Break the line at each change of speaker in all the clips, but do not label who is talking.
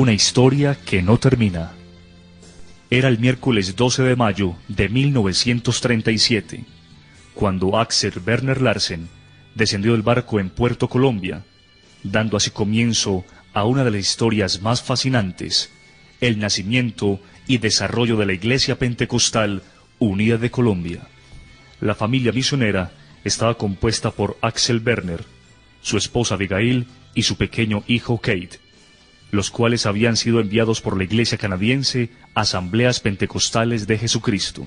Una historia que no termina. Era el miércoles 12 de mayo de 1937, cuando Axel Werner Larsen descendió del barco en Puerto Colombia, dando así comienzo a una de las historias más fascinantes, el nacimiento y desarrollo de la Iglesia Pentecostal Unida de Colombia. La familia misionera estaba compuesta por Axel Werner, su esposa Abigail y su pequeño hijo Kate, los cuales habían sido enviados por la Iglesia canadiense a Asambleas Pentecostales de Jesucristo.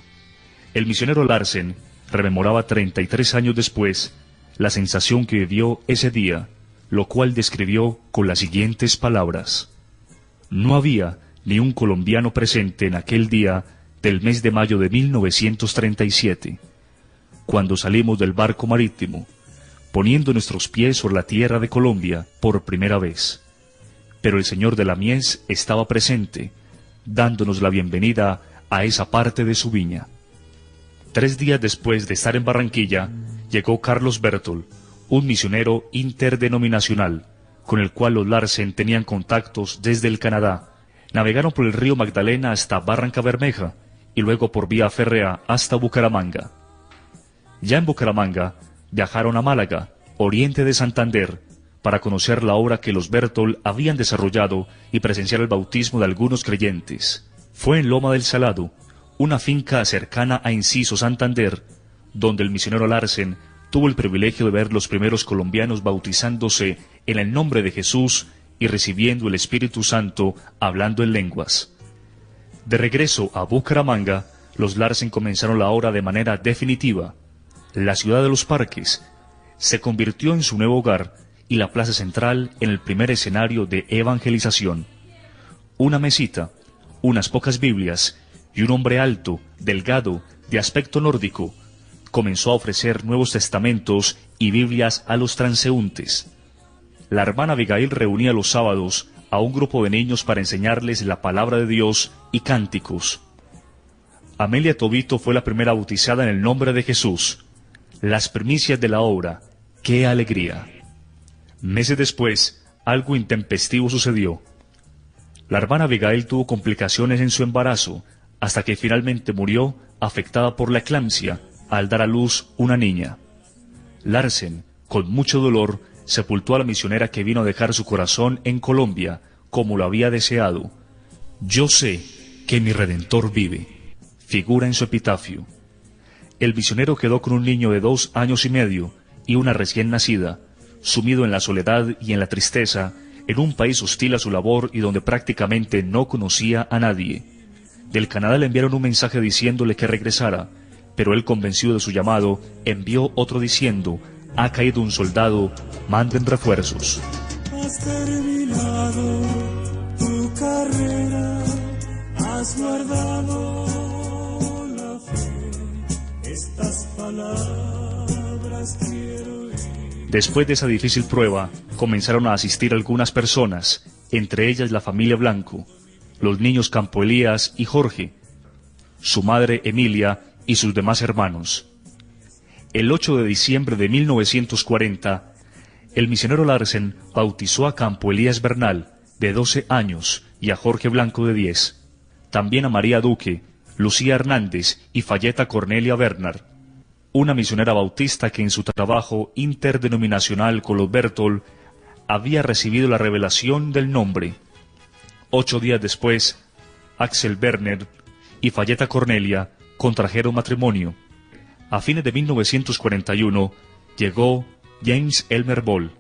El misionero Larsen rememoraba 33 años después la sensación que vivió ese día, lo cual describió con las siguientes palabras: no había ni un colombiano presente en aquel día del mes de mayo de 1937, cuando salimos del barco marítimo, poniendo nuestros pies sobre la tierra de Colombia por primera vez. Pero el Señor de la Mies estaba presente, dándonos la bienvenida a esa parte de su viña. 3 días después de estar en Barranquilla, llegó Carlos Bertol, un misionero interdenominacional, con el cual los Larsen tenían contactos desde el Canadá. Navegaron por el río Magdalena hasta Barranca Bermeja, y luego por vía férrea hasta Bucaramanga. Ya en Bucaramanga, viajaron a Málaga, oriente de Santander, para conocer la obra que los Bertol habían desarrollado y presenciar el bautismo de algunos creyentes. Fue en Loma del Salado, una finca cercana a Enciso, Santander, donde el misionero Larsen tuvo el privilegio de ver los primeros colombianos bautizándose en el nombre de Jesús y recibiendo el Espíritu Santo hablando en lenguas. De regreso a Bucaramanga, los Larsen comenzaron la obra de manera definitiva. La ciudad de los parques se convirtió en su nuevo hogar y la plaza central en el primer escenario de evangelización. Una mesita, unas pocas Biblias y un hombre alto, delgado, de aspecto nórdico, comenzó a ofrecer Nuevos Testamentos y Biblias a los transeúntes. La hermana Abigail reunía los sábados a un grupo de niños para enseñarles la palabra de Dios y cánticos. Amelia Tobito fue la primera bautizada en el nombre de Jesús. Las primicias de la obra. ¡Qué alegría! Meses después, algo intempestivo sucedió. La hermana Abigail tuvo complicaciones en su embarazo, hasta que finalmente murió afectada por la eclampsia al dar a luz una niña. Larsen, con mucho dolor, sepultó a la misionera que vino a dejar su corazón en Colombia, como lo había deseado. Yo sé que mi Redentor vive, figura en su epitafio. El misionero quedó con un niño de 2 años y medio y una recién nacida, sumido en la soledad y en la tristeza, en un país hostil a su labor y donde prácticamente no conocía a nadie. Del Canadá le enviaron un mensaje diciéndole que regresara, pero él, convencido de su llamado, envió otro diciendo: ha caído un soldado, manden refuerzos.
Has terminado tu carrera, has guardado la fe, estas palabras quiero oír.
Después de esa difícil prueba, comenzaron a asistir algunas personas, entre ellas la familia Blanco, los niños Campo Elías y Jorge, su madre Emilia y sus demás hermanos. El 8 de diciembre de 1940, el misionero Larsen bautizó a Campo Elías Bernal, de 12 años, y a Jorge Blanco, de 10. También a María Duque, Lucía Hernández y Fayeta Cornelia Bernard, una misionera bautista que en su trabajo interdenominacional con los Bertol había recibido la revelación del nombre. 8 días después, Axel Werner y Fayeta Cornelia contrajeron matrimonio. A fines de 1941 llegó James Elmer Ball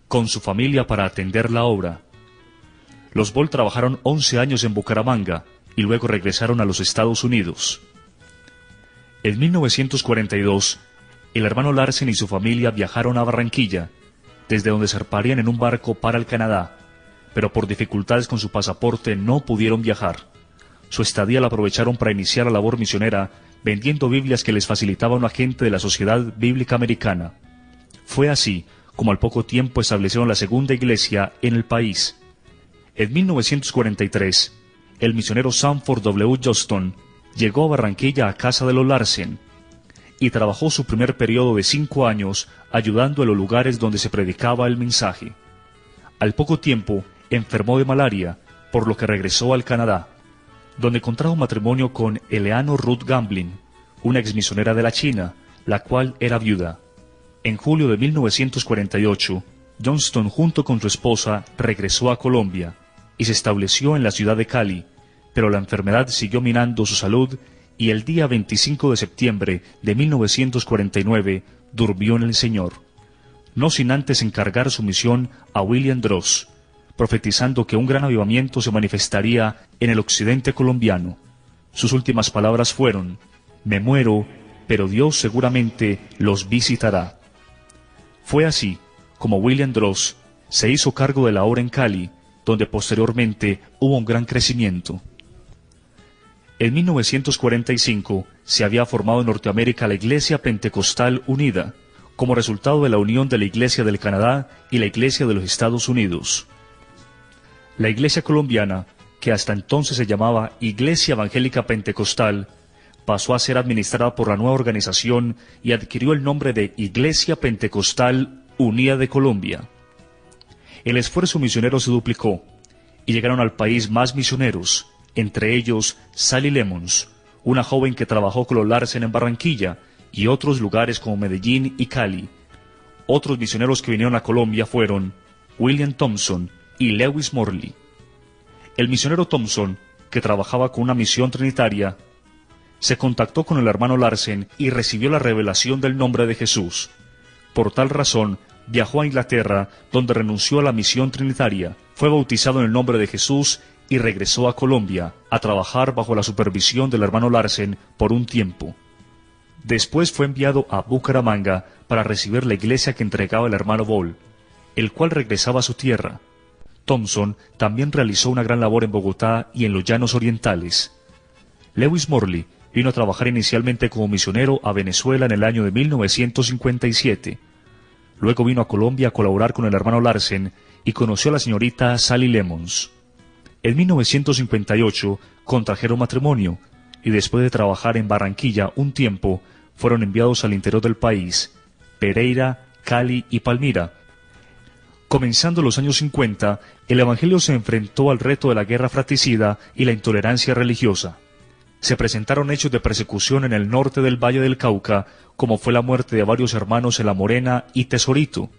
con su familia para atender la obra. Los Ball trabajaron 11 años en Bucaramanga y luego regresaron a los Estados Unidos. En 1942, el hermano Larsen y su familia viajaron a Barranquilla, desde donde zarparían en un barco para el Canadá, pero por dificultades con su pasaporte no pudieron viajar. Su estadía la aprovecharon para iniciar la labor misionera, vendiendo Biblias que les facilitaba un agente de la Sociedad Bíblica Americana. Fue así como al poco tiempo establecieron la segunda iglesia en el país. En 1943, el misionero Sanford W. Johnston llegó a Barranquilla a casa de los Larsen y trabajó su primer periodo de 5 años ayudando en los lugares donde se predicaba el mensaje. Al poco tiempo enfermó de malaria, por lo que regresó al Canadá, donde contrajo matrimonio con Eleanor Ruth Gamblin, una exmisionera de la China, la cual era viuda. En julio de 1948, Johnston junto con su esposa regresó a Colombia y se estableció en la ciudad de Cali, pero la enfermedad siguió minando su salud y el día 25 de septiembre de 1949 durmió en el Señor, no sin antes encargar su misión a William Droz, profetizando que un gran avivamiento se manifestaría en el occidente colombiano. Sus últimas palabras fueron: «Me muero, pero Dios seguramente los visitará». Fue así como William Droz se hizo cargo de la obra en Cali, donde posteriormente hubo un gran crecimiento. En 1945 se había formado en Norteamérica la Iglesia Pentecostal Unida, como resultado de la unión de la Iglesia del Canadá y la Iglesia de los Estados Unidos. La Iglesia colombiana, que hasta entonces se llamaba Iglesia Evangélica Pentecostal, pasó a ser administrada por la nueva organización y adquirió el nombre de Iglesia Pentecostal Unida de Colombia. El esfuerzo misionero se duplicó, y llegaron al país más misioneros, entre ellos Sally Lemons, una joven que trabajó con los Larsen en Barranquilla, y otros lugares como Medellín y Cali. Otros misioneros que vinieron a Colombia fueron William Thompson y Lewis Morley. El misionero Thompson, que trabajaba con una misión trinitaria, se contactó con el hermano Larsen y recibió la revelación del nombre de Jesús. Por tal razón, viajó a Inglaterra, donde renunció a la misión trinitaria, fue bautizado en el nombre de Jesús y regresó a Colombia a trabajar bajo la supervisión del hermano Larsen por un tiempo. Después fue enviado a Bucaramanga para recibir la iglesia que entregaba el hermano Ball, el cual regresaba a su tierra. Thompson también realizó una gran labor en Bogotá y en los Llanos Orientales. Lewis Morley vino a trabajar inicialmente como misionero a Venezuela en el año de 1957. Luego vino a Colombia a colaborar con el hermano Larsen y conoció a la señorita Sally Lemons. En 1958 contrajeron matrimonio y después de trabajar en Barranquilla un tiempo, fueron enviados al interior del país, Pereira, Cali y Palmira. Comenzando los años 50, el Evangelio se enfrentó al reto de la guerra fratricida y la intolerancia religiosa. Se presentaron hechos de persecución en el norte del Valle del Cauca, como fue la muerte de varios hermanos en La Morena y Tesorito.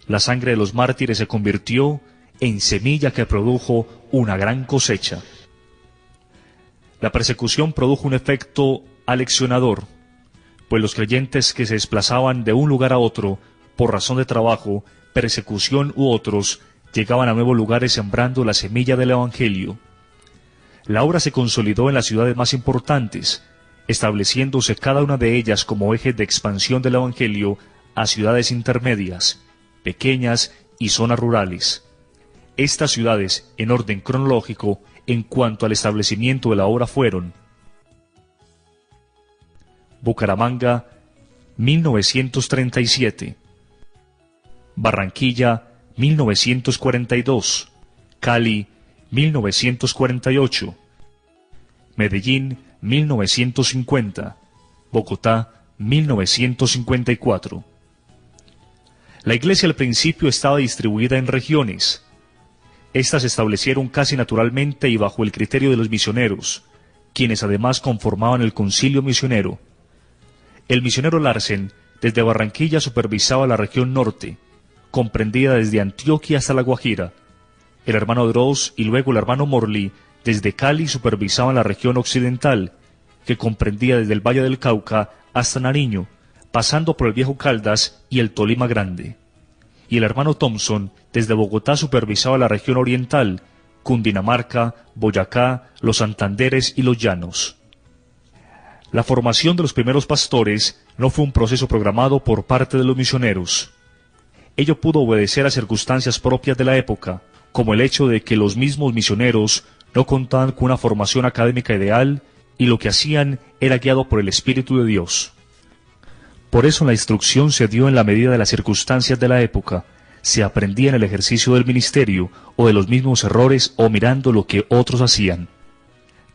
La sangre de los mártires se convirtió en semilla que produjo una gran cosecha. La persecución produjo un efecto aleccionador, pues los creyentes que se desplazaban de un lugar a otro, por razón de trabajo, persecución u otros, llegaban a nuevos lugares sembrando la semilla del Evangelio. La obra se consolidó en las ciudades más importantes, estableciéndose cada una de ellas como eje de expansión del Evangelio a ciudades intermedias, pequeñas y zonas rurales. Estas ciudades, en orden cronológico, en cuanto al establecimiento de la obra fueron: Bucaramanga, 1937, Barranquilla, 1942, Cali, 1948, Medellín, 1950, Bogotá, 1954. La iglesia al principio estaba distribuida en regiones. Estas se establecieron casi naturalmente y bajo el criterio de los misioneros, quienes además conformaban el concilio misionero. El misionero Larsen, desde Barranquilla, supervisaba la región norte, comprendida desde Antioquia hasta La Guajira. El hermano Droz y luego el hermano Morley, desde Cali, supervisaban la región occidental, que comprendía desde el Valle del Cauca hasta Nariño, pasando por el Viejo Caldas y el Tolima Grande. Y el hermano Thompson, desde Bogotá, supervisaba la región oriental, Cundinamarca, Boyacá, los Santanderes y los Llanos. La formación de los primeros pastores no fue un proceso programado por parte de los misioneros. Ello pudo obedecer a circunstancias propias de la época, como el hecho de que los mismos misioneros no contaban con una formación académica ideal y lo que hacían era guiado por el Espíritu de Dios. Por eso la instrucción se dio en la medida de las circunstancias de la época, se aprendía en el ejercicio del ministerio o de los mismos errores o mirando lo que otros hacían.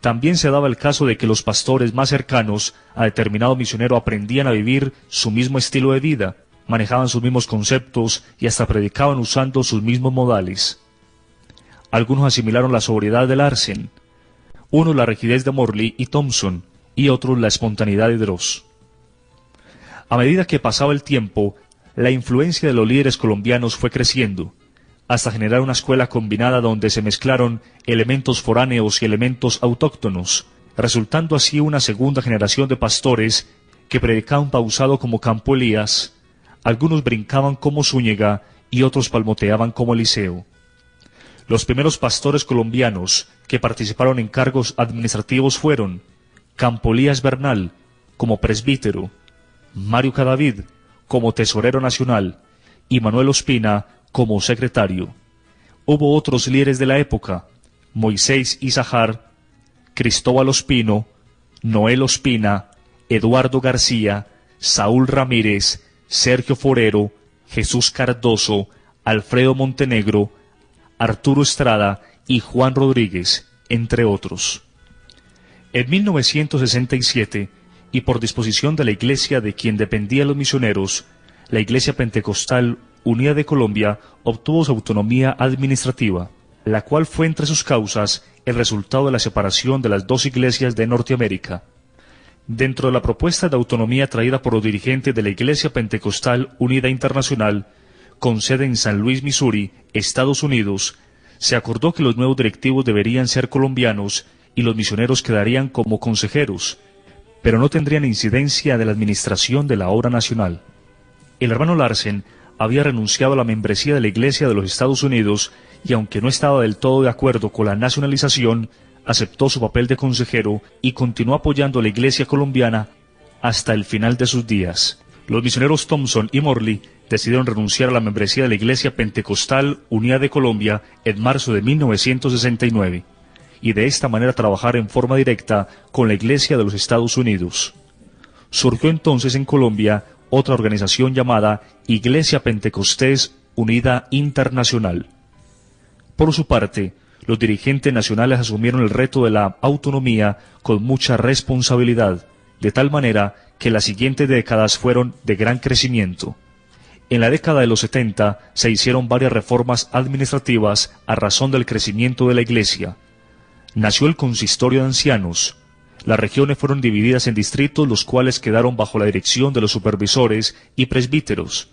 También se daba el caso de que los pastores más cercanos a determinado misionero aprendían a vivir su mismo estilo de vida, manejaban sus mismos conceptos y hasta predicaban usando sus mismos modales. Algunos asimilaron la sobriedad de Larsen, unos la rigidez de Morley y Thompson, y otros la espontaneidad de Droz. A medida que pasaba el tiempo, la influencia de los líderes colombianos fue creciendo, hasta generar una escuela combinada donde se mezclaron elementos foráneos y elementos autóctonos, resultando así una segunda generación de pastores que predicaban pausado como Campo Elías, algunos brincaban como Zúñiga y otros palmoteaban como Eliseo. Los primeros pastores colombianos que participaron en cargos administrativos fueron Campo Elías Bernal como presbítero, Mario Cadavid como tesorero nacional y Manuel Ospina como secretario. Hubo otros líderes de la época: Moisés Izahar, Cristóbal Ospino, Noel Ospina, Eduardo García, Saúl Ramírez, Sergio Forero, Jesús Cardoso, Alfredo Montenegro, Arturo Estrada y Juan Rodríguez, entre otros. En 1967, y por disposición de la iglesia de quien dependían los misioneros, la Iglesia Pentecostal Unida de Colombia obtuvo su autonomía administrativa, la cual fue entre sus causas el resultado de la separación de las dos iglesias de Norteamérica. Dentro de la propuesta de autonomía traída por los dirigentes de la Iglesia Pentecostal Unida Internacional, con sede en San Luis, Missouri, Estados Unidos, se acordó que los nuevos directivos deberían ser colombianos y los misioneros quedarían como consejeros, pero no tendrían incidencia de la administración de la obra nacional. El hermano Larsen había renunciado a la membresía de la Iglesia de los Estados Unidos y, aunque no estaba del todo de acuerdo con la nacionalización, aceptó su papel de consejero y continuó apoyando a la Iglesia colombiana hasta el final de sus días. Los misioneros Thompson y Morley decidieron renunciar a la membresía de la Iglesia Pentecostal Unida de Colombia en marzo de 1969, y de esta manera trabajar en forma directa con la Iglesia de los Estados Unidos. Surgió entonces en Colombia otra organización llamada Iglesia Pentecostés Unida Internacional. Por su parte, los dirigentes nacionales asumieron el reto de la autonomía con mucha responsabilidad, de tal manera que las siguientes décadas fueron de gran crecimiento. En la década de los 70 se hicieron varias reformas administrativas a razón del crecimiento de la Iglesia. Nació el consistorio de ancianos. Las regiones fueron divididas en distritos, los cuales quedaron bajo la dirección de los supervisores y presbíteros.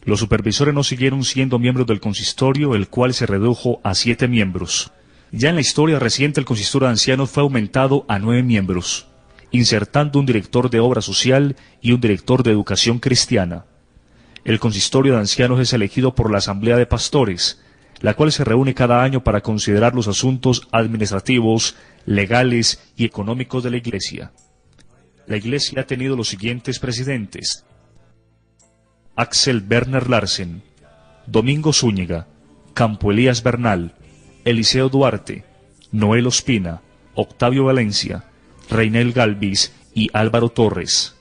Los supervisores no siguieron siendo miembros del consistorio, el cual se redujo a 7 miembros. Ya en la historia reciente el consistorio de ancianos fue aumentado a 9 miembros, insertando un director de obra social y un director de educación cristiana. El consistorio de ancianos es elegido por la Asamblea de Pastores, la cual se reúne cada año para considerar los asuntos administrativos, legales y económicos de la Iglesia. La Iglesia ha tenido los siguientes presidentes: Axel Werner Larsen, Domingo Zúñiga, Campo Elías Bernal, Eliseo Duarte, Noel Ospina, Octavio Valencia, Reinel Galvis y Álvaro Torres.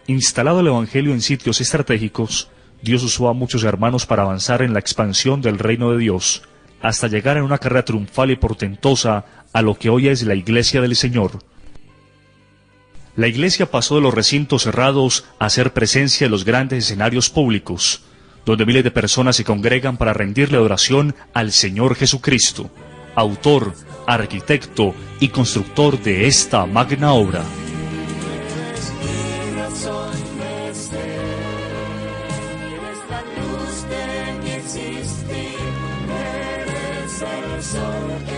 Instalado el Evangelio en sitios estratégicos, Dios usó a muchos hermanos para avanzar en la expansión del reino de Dios, hasta llegar en una carrera triunfal y portentosa a lo que hoy es la Iglesia del Señor. La Iglesia pasó de los recintos cerrados a ser presencia en los grandes escenarios públicos, donde miles de personas se congregan para rendirle adoración al Señor Jesucristo, autor, arquitecto y constructor de esta magna obra.
Eres la luz de mi existir, eres el sol que